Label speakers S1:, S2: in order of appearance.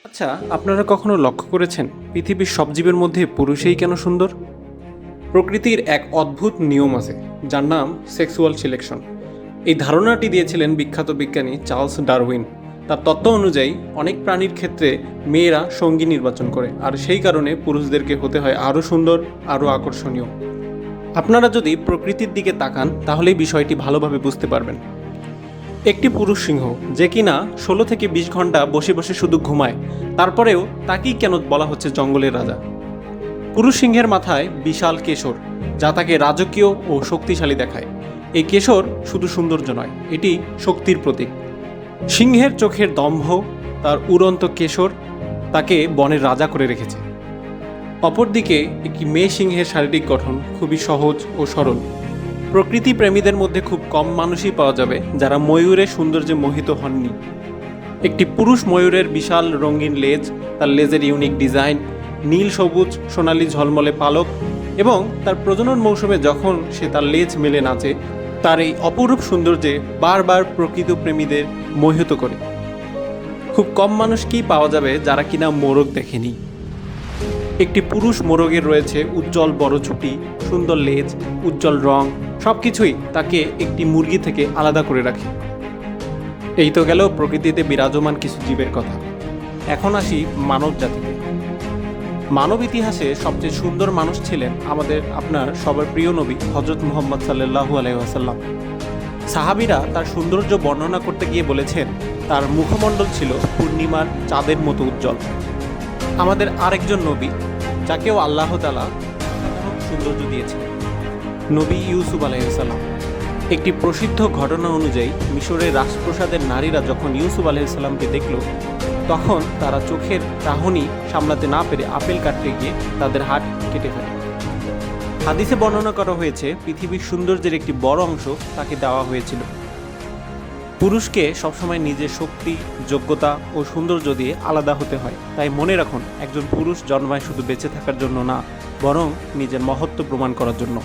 S1: আচ্ছা, আপনারা কখনো লক্ষ্য করেছেন পৃথিবীর সব জীবের মধ্যে পুরুষই কেন সুন্দর? প্রকৃতির এক অদ্ভুত নিয়ম আছে যার নাম সেক্সুয়াল সিলেকশন। এই ধারণাটি দিয়েছিলেন বিখ্যাত বিজ্ঞানী চার্লস ডারউইন। তার তত্ত্ব অনুযায়ী অনেক প্রাণীর ক্ষেত্রে মেয়েরা সঙ্গী নির্বাচন করে, আর সেই কারণে পুরুষদেরকে হতে হয় আরও সুন্দর, আরও আকর্ষণীয়। আপনারা যদি প্রকৃতির দিকে তাকান তাহলেই বিষয়টি ভালোভাবে বুঝতে পারবেন। একটি পুরুষ সিংহ যে কিনা 16 থেকে 20 ঘন্টা বসে বসে শুধু ঘুমায়, তারপরেও তাকেই কেন বলা হচ্ছে জঙ্গলের রাজা? পুরুষ সিংহের মাথায় বিশাল কেশর, যা তাকে রাজকীয় ও শক্তিশালী দেখায়। এই কেশর শুধু সৌন্দর্য নয়, এটি শক্তির প্রতীক। সিংহের চোখের দম্ভ, তার উড়ন্ত কেশর তাকে বনের রাজা করে রেখেছে। অপরদিকে একটি মেয়ে সিংহের শারীরিক গঠন খুবই সহজ ও সরল। প্রকৃতি প্রেমীদের মধ্যে খুব কম মানুষই পাওয়া যাবে যারা ময়ূরের সৌন্দর্যে মোহিত হননি। একটি পুরুষ ময়ূরের বিশাল রঙিন লেজ, তার লেজের ইউনিক ডিজাইন, নীল সবুজ সোনালি ঝলমলে পালক এবং তার প্রজনন মৌসুমে যখন সে তার লেজ মেলে নাচে, তার এই অপরূপ সৌন্দর্যে বারবার প্রকৃত প্রেমীদের মোহিত করে। খুব কম মানুষকেই পাওয়া যাবে যারা কিনা মোরগ দেখেনি। একটি পুরুষ মোরগের রয়েছে উজ্জ্বল বড় ছুটি, সুন্দর লেজ, উজ্জ্বল রং, সবকিছুই তাকে একটি মুরগি থেকে আলাদা করে রাখে। এই তো গেল প্রকৃতিতে বিরাজমান কিছু জীবের কথা। এখন আসি মানব জাতিতে। মানব ইতিহাসে সবচেয়ে সুন্দর মানুষ ছিলেন আপনার সবার প্রিয় নবী হযরত মুহাম্মদ সাল্লাল্লাহু আলাইহি ওয়াসাল্লাম। সাহাবীরা তার সৌন্দর্য বর্ণনা করতে গিয়ে বলেছেন, তার মুখমণ্ডল ছিল পূর্ণিমার চাঁদের মতো উজ্জ্বল। আমাদের আরেকজন নবী, যাকেও আল্লাহ তাআলা অসাধারণ সৌন্দর্য দিয়েছেন, নবী ইউসুফ আলাইহিস সালাম। একটি প্রসিদ্ধ ঘটনা অনুযায়ী মিশরের রাজপ্রাসাদের নারীরা যখন ইউসুফ আলাইহিস সালামকে দেখল, তখন তারা চোখের চাহনি সামলাতে না পেরে আপেল কাটতে গিয়ে তাদের হাত কেটে ফেলে। হাদিসে বর্ণনা করা হয়েছে পৃথিবীর সৌন্দর্যের একটি বড় অংশ তাকে দেওয়া হয়েছিল। পুরুষকে সবসময় নিজের শক্তি, যোগ্যতা ও সৌন্দর্য দিয়ে আলাদা হতে হয়। তাই মনে রাখুন, একজন পুরুষ জন্মায় শুধু বেঁচে থাকার জন্য না, বরং নিজের মহত্ব প্রমাণ করার জন্য।